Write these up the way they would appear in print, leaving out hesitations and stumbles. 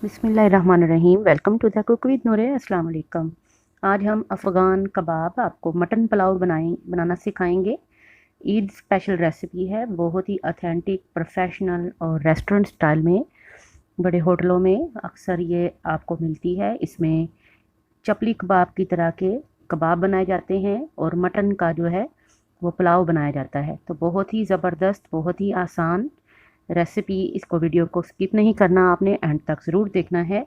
बिस्मिल्लाहिर्रहमानिर्रहीम। Welcome to the cook with Noore. अस्सलाम वालेकुम। आज हम अफ़गान कबाब, आपको मटन पुलाव बनाना सिखाएंगे। ईद स्पेशल रेसिपी है, बहुत ही ऑथेंटिक, प्रोफेशनल और रेस्टोरेंट स्टाइल में। बड़े होटलों में अक्सर ये आपको मिलती है। इसमें चपली कबाब की तरह के कबाब बनाए जाते हैं और मटन का जो है वो पुलाव बनाया जाता है। तो बहुत ही ज़बरदस्त, बहुत ही आसान रेसिपी। इसको वीडियो को स्किप नहीं करना, आपने एंड तक ज़रूर देखना है।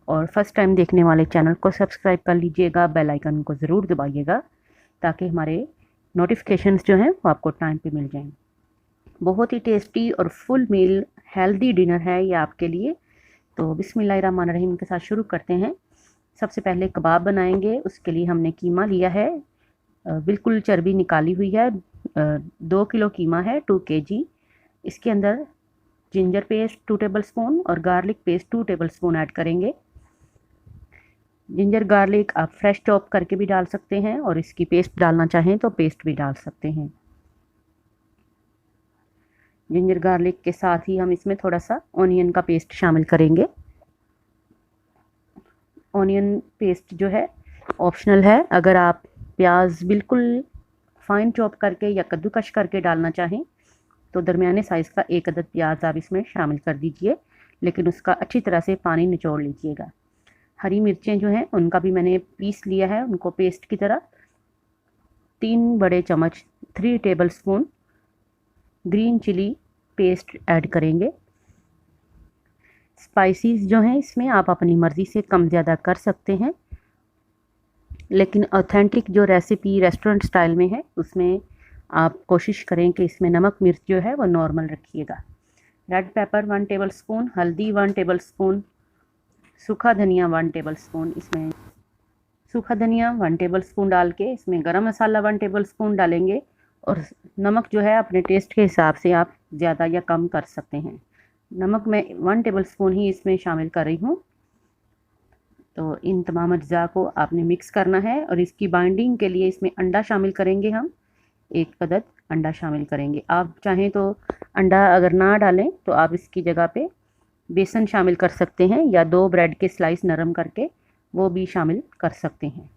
और फर्स्ट टाइम देखने वाले चैनल को सब्सक्राइब कर लीजिएगा, बेल आइकन को ज़रूर दबाइएगा ताकि हमारे नोटिफिकेशंस जो हैं वो आपको टाइम पे मिल जाएं। बहुत ही टेस्टी और फुल मील हेल्दी डिनर है ये आपके लिए। तो बिस्मिल्लाहिर्रहमानिर्रहीम के साथ शुरू करते हैं। सबसे पहले कबाब बनाएंगे, उसके लिए हमने कीमा लिया है। बिल्कुल चर्बी निकाली हुई है। 2 किलो कीमा है, 2 kg। इसके अंदर जिंजर पेस्ट 2 टेबल स्पून और garlic paste 2 table spoon add करेंगे। जिंजर गार्लिक आप फ्रेश चॉप करके भी डाल सकते हैं और इसकी पेस्ट डालना चाहें तो पेस्ट भी डाल सकते हैं। जिंजर गार्लिक के साथ ही हम इसमें थोड़ा सा ऑनियन का पेस्ट शामिल करेंगे। ऑनियन पेस्ट जो है ऑप्शनल है। अगर आप प्याज बिल्कुल फाइन चॉप करके या कद्दूकश करके डालना चाहें तो दरमियाने साइज़ का 1 अदद प्याज आप इसमें शामिल कर दीजिए, लेकिन उसका अच्छी तरह से पानी निचोड़ लीजिएगा। हरी मिर्चें जो हैं उनका भी मैंने पीस लिया है, उनको पेस्ट की तरह। 3 बड़े चम्मच 3 tablespoon green chilli paste add करेंगे। स्पाइसेस जो हैं इसमें आप अपनी मर्ज़ी से कम ज़्यादा कर सकते हैं, लेकिन ऑथेंटिक जो रेसिपी रेस्टोरेंट स्टाइल में है उसमें आप कोशिश करें कि इसमें नमक मिर्च जो है वो नॉर्मल रखिएगा। रेड पेपर 1 टेबल स्पून, हल्दी 1 टेबल स्पून, सूखा धनिया 1 टेबल स्पून। इसमें सूखा धनिया 1 टेबल स्पून डाल के इसमें गरम मसाला 1 टेबल स्पून डालेंगे। और नमक जो है अपने टेस्ट के हिसाब से आप ज़्यादा या कम कर सकते हैं। नमक मैं 1 टेबल स्पून ही इसमें शामिल कर रही हूँ। तो इन तमाम अज्जा को आपने मिक्स करना है और इसकी बाइंडिंग के लिए इसमें अंडा शामिल करेंगे। हम 1 अदद अंडा शामिल करेंगे। आप चाहें तो अंडा अगर ना डालें तो आप इसकी जगह पे बेसन शामिल कर सकते हैं या 2 ब्रेड के स्लाइस नरम करके वो भी शामिल कर सकते हैं।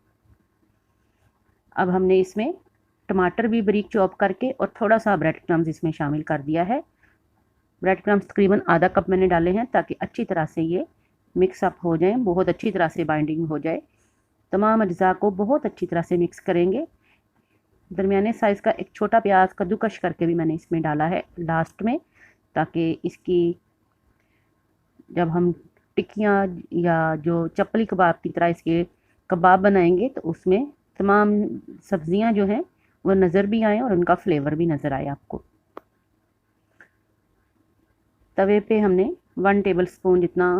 अब हमने इसमें टमाटर भी बारीक चॉप करके और थोड़ा सा ब्रेड क्रम्स इसमें शामिल कर दिया है। ब्रेड क्रम्स तकरीबन आधा कप मैंने डाले हैं ताकि अच्छी तरह से ये मिक्स अप हो जाए, बहुत अच्छी तरह से बाइंडिंग हो जाए। तमाम अज्जा को बहुत अच्छी तरह से मिक्स करेंगे। दरमियाने साइज़ का एक छोटा प्याज कद्दूकश करके भी मैंने इसमें डाला है लास्ट में, ताकि इसकी जब हम टिक्कियाँ या जो चपली कबाब की तरह इसके कबाब बनाएंगे तो उसमें तमाम सब्जियां जो हैं वो नज़र भी आए और उनका फ्लेवर भी नज़र आए आपको। तवे पे हमने 1 टेबल स्पून जितना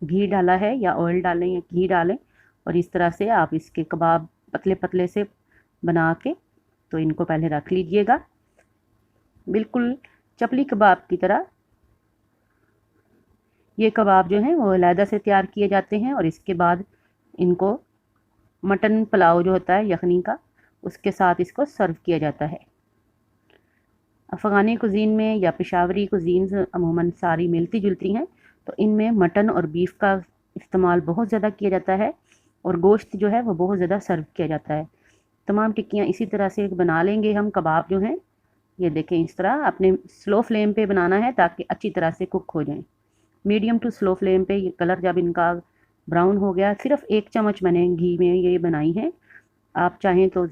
घी डाला है, या ऑयल डालें या घी डालें, और इस तरह से आप इसके कबाब पतले पतले से बना के तो इनको पहले रख लीजिएगा, बिल्कुल चपली कबाब की तरह। ये कबाब जो हैं वो अलहदा से तैयार किए जाते हैं और इसके बाद इनको मटन पुलाव जो होता है यखनी का, उसके साथ इसको सर्व किया जाता है। अफ़गानी कुज़ीन में या पेशावरी कुज़ीन्स अमूमन सारी मिलती जुलती हैं, तो इनमें मटन और बीफ का इस्तेमाल बहुत ज़्यादा किया जाता है और गोश्त जो है वो बहुत ज़्यादा सर्व किया जाता है। तमाम टिक्कियाँ इसी तरह से बना लेंगे हम। कबाब जो हैं ये देखें, इस तरह आपने स्लो फ्लेम पे बनाना है ताकि अच्छी तरह से कुक हो जाएं। मीडियम टू स्लो फ्लेम पे ये कलर जब इनका ब्राउन हो गया, सिर्फ 1 चम्मच मैंने घी में ये बनाई है। आप चाहें तो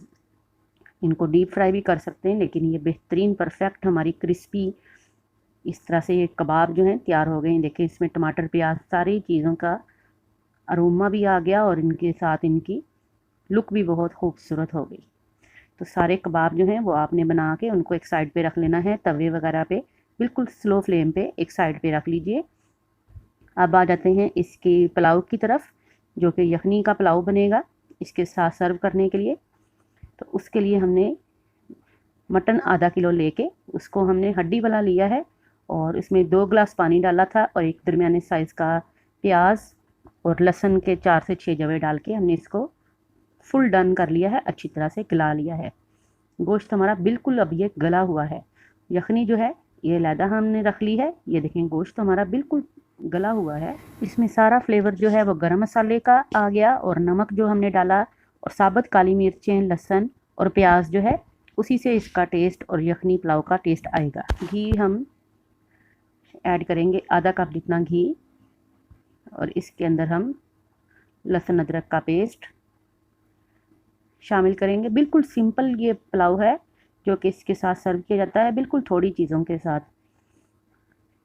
इनको डीप फ्राई भी कर सकते हैं, लेकिन ये बेहतरीन परफेक्ट हमारी क्रिस्पी इस तरह से ये कबाब जो हैं तैयार हो गए हैं। देखें, इसमें टमाटर प्याज सारी चीज़ों का अरोमा भी आ गया और इनके साथ इनकी लुक भी बहुत खूबसूरत हो गई। तो सारे कबाब जो हैं वो आपने बना के उनको एक साइड पे रख लेना है। तवे वगैरह पे बिल्कुल स्लो फ्लेम पे एक साइड पे रख लीजिए। अब आ जाते हैं इसके पुलाव की तरफ, जो कि यखनी का पुलाव बनेगा इसके साथ सर्व करने के लिए। तो उसके लिए हमने मटन आधा किलो लेके उसको हमने हड्डी वाला लिया है और इसमें 2 गिलास पानी डाला था और एक दरमियाने साइज़ का प्याज और लहसुन के 4 से 6 जवे डाल के हमने इसको फुल डन कर लिया है, अच्छी तरह से गला लिया है। गोश्त हमारा बिल्कुल अब ये गला हुआ है। यखनी जो है ये अलहदा हमने रख ली है। ये देखें, गोश्त हमारा बिल्कुल गला हुआ है। इसमें सारा फ्लेवर जो है वो गरम मसाले का आ गया, और नमक जो हमने डाला, और साबुत काली मिर्चें, लहसुन और प्याज जो है, उसी से इसका टेस्ट और यखनी पुलाव का टेस्ट आएगा। घी हम ऐड करेंगे आधा कप जितना घी, और इसके अंदर हम लहसुन अदरक का पेस्ट शामिल करेंगे। बिल्कुल सिंपल ये पुलाव है जो कि इसके साथ सर्व किया जाता है, बिल्कुल थोड़ी चीज़ों के साथ,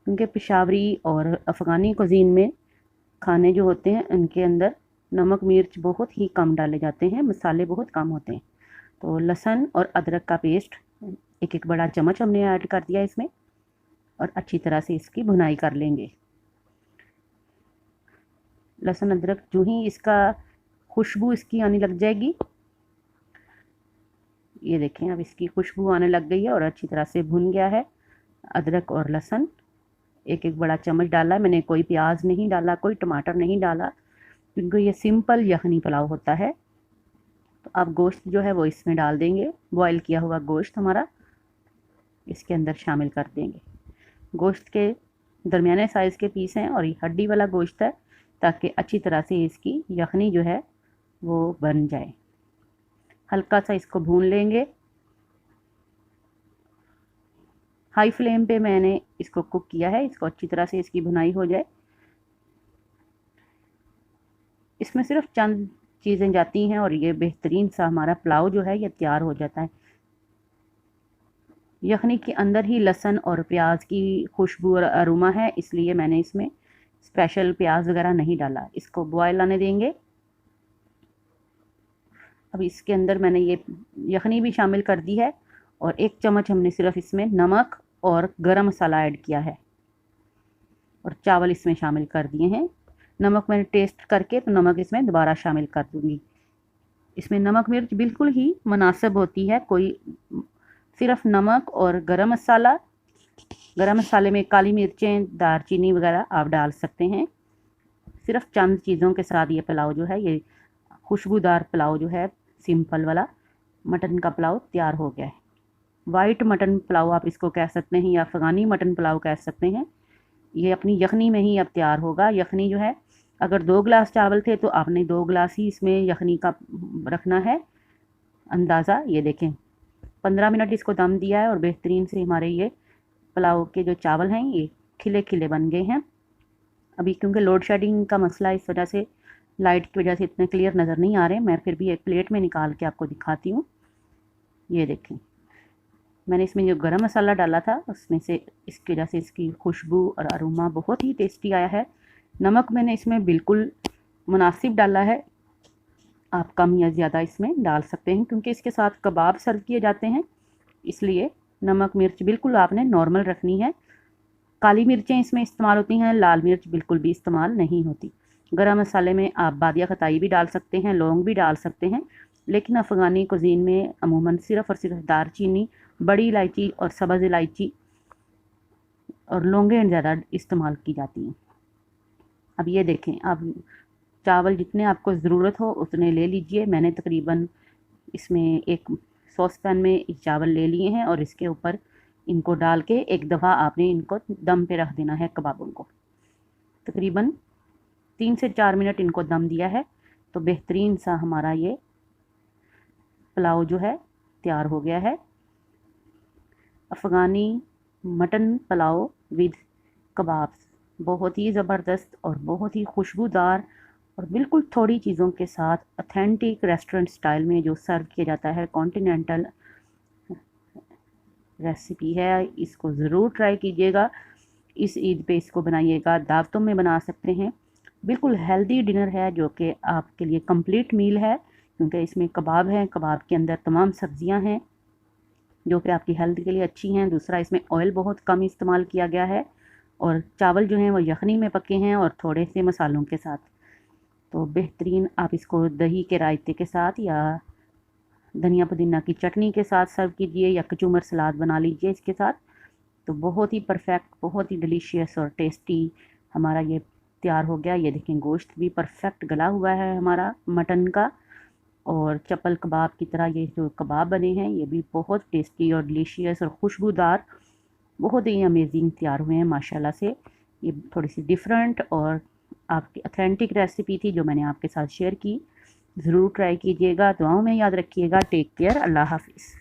क्योंकि पेशावरी और अफ़गानी कुज़ीन में खाने जो होते हैं उनके अंदर नमक मिर्च बहुत ही कम डाले जाते हैं, मसाले बहुत कम होते हैं। तो लहसुन और अदरक का पेस्ट एक एक बड़ा चम्मच हमने ऐड कर दिया इसमें, और अच्छी तरह से इसकी भुनाई कर लेंगे। लहसुन अदरक जो ही इसका खुशबू इसकी आने लग जाएगी, ये देखें अब इसकी खुशबू आने लग गई है और अच्छी तरह से भुन गया है। अदरक और लहसुन एक एक बड़ा चम्मच डाला है मैंने, कोई प्याज नहीं डाला, कोई टमाटर नहीं डाला, क्योंकि ये सिंपल यखनी पुलाव होता है। तो अब गोश्त जो है वो इसमें डाल देंगे, बॉईल किया हुआ गोश्त हमारा इसके अंदर शामिल कर देंगे। गोश्त के दरमियाने साइज़ के पीस हैं और ये हड्डी वाला गोश्त है, ताकि अच्छी तरह से इसकी यखनी जो है वो बन जाए। हल्का सा इसको भून लेंगे, हाई फ्लेम पे मैंने इसको कुक किया है, इसको अच्छी तरह से इसकी भुनाई हो जाए। इसमें सिर्फ चंद चीज़ें जाती हैं और ये बेहतरीन सा हमारा पुलाव जो है ये तैयार हो जाता है। यखनी के अंदर ही लहसुन और प्याज की खुशबू और अरोमा है, इसलिए मैंने इसमें स्पेशल प्याज वगैरह नहीं डाला। इसको बॉयल आने देंगे। अब इसके अंदर मैंने ये यखनी भी शामिल कर दी है, और एक चम्मच हमने सिर्फ इसमें नमक और गरम मसाला ऐड किया है, और चावल इसमें शामिल कर दिए हैं। नमक मैंने टेस्ट करके तो नमक इसमें दोबारा शामिल कर दूँगी। इसमें नमक मिर्च बिल्कुल ही मुनासिब होती है, कोई सिर्फ नमक और गरम मसाला, गरम मसाले में काली मिर्चें, दालचीनी वगैरह आप डाल सकते हैं। सिर्फ चंद चीज़ों के साथ ये पुलाव जो है, ये खुशबूदार पुलाव जो है, सिंपल वाला मटन का पुलाव तैयार हो गया है। वाइट मटन पुलाव आप इसको कह सकते हैं, या अफ़गानी मटन पुलाव कह सकते हैं। ये अपनी यखनी में ही अब तैयार होगा। यखनी जो है, अगर 2 गिलास चावल थे तो आपने 2 गिलास ही इसमें यखनी का रखना है अंदाज़ा। ये देखें 15 मिनट इसको दम दिया है, और बेहतरीन से हमारे ये पुलाव के जो चावल हैं ये खिले खिले बन गए हैं। अभी क्योंकि लोड शेडिंग का मसला, इस वजह से लाइट की वजह से इतने क्लियर नज़र नहीं आ रहे, मैं फिर भी एक प्लेट में निकाल के आपको दिखाती हूँ। ये देखें मैंने इसमें जो गरम मसाला डाला था उसमें से, इसकी वजह से इसकी खुशबू और अरोमा बहुत ही टेस्टी आया है। नमक मैंने इसमें बिल्कुल मुनासिब डाला है, आप कम या ज़्यादा इसमें डाल सकते हैं, क्योंकि इसके साथ कबाब सर्व किए जाते हैं, इसलिए नमक मिर्च बिल्कुल आपने नॉर्मल रखनी है। काली मिर्चें इसमें इस्तेमाल होती हैं, लाल मिर्च बिल्कुल भी इस्तेमाल नहीं होती। गरम मसाले में आप बादिया खताई भी डाल सकते हैं, लौंग भी डाल सकते हैं, लेकिन अफ़गानी कुज़ीन में अमूमन सिर्फ़ और सिर्फ दालचीनी, बड़ी इलायची और सब्ज़ इलायची और लौंगें ज़्यादा इस्तेमाल की जाती हैं। अब ये देखें, अब चावल जितने आपको ज़रूरत हो उतने ले लीजिए। मैंने तकरीबन इसमें एक सॉस पैन में चावल ले लिए हैं, और इसके ऊपर इनको डाल के एक दफ़ा आपने इनको दम पे रख देना है कबाबों को। तकरीबन 3 से 4 मिनट इनको दम दिया है, तो बेहतरीन सा हमारा ये पुलाव जो है तैयार हो गया है। Afghani mutton pulao with kebabs, बहुत ही ज़बरदस्त और बहुत ही खुशबूदार, और बिल्कुल थोड़ी चीज़ों के साथ ऑथेंटिक रेस्टोरेंट स्टाइल में जो सर्व किया जाता है, कॉन्टिनेंटल रेसिपी है। इसको ज़रूर ट्राई कीजिएगा। इस ईद पे इसको बनाइएगा, दावतों में बना सकते हैं। बिल्कुल हेल्दी डिनर है, जो कि आपके लिए कंप्लीट मील है, क्योंकि इसमें कबाब हैं, कबाब के अंदर तमाम सब्ज़ियां हैं जो कि आपकी हेल्थ के लिए अच्छी हैं। दूसरा, इसमें ऑयल बहुत कम इस्तेमाल किया गया है, और चावल जो हैं वो यखनी में पके हैं और थोड़े से मसालों के साथ। तो बेहतरीन, आप इसको दही के रायते के साथ या धनिया पुदीना की चटनी के साथ सर्व कीजिए, या कचूमर सलाद बना लीजिए इसके साथ। तो बहुत ही परफेक्ट, बहुत ही डिलीशियस और टेस्टी हमारा ये तैयार हो गया। ये देखें, गोश्त भी परफेक्ट गला हुआ है हमारा मटन का, और चप्पल कबाब की तरह ये जो कबाब बने हैं ये भी बहुत टेस्टी और डिलीशियस और खुशबूदार, बहुत ही अमेजिंग तैयार हुए हैं माशाल्लाह से। ये थोड़ी सी डिफरेंट और आपकी ऑथेंटिक रेसिपी थी जो मैंने आपके साथ शेयर की। ज़रूर ट्राई कीजिएगा, दुआओं में याद रखिएगा। टेक केयर, अल्लाह हाफिज़।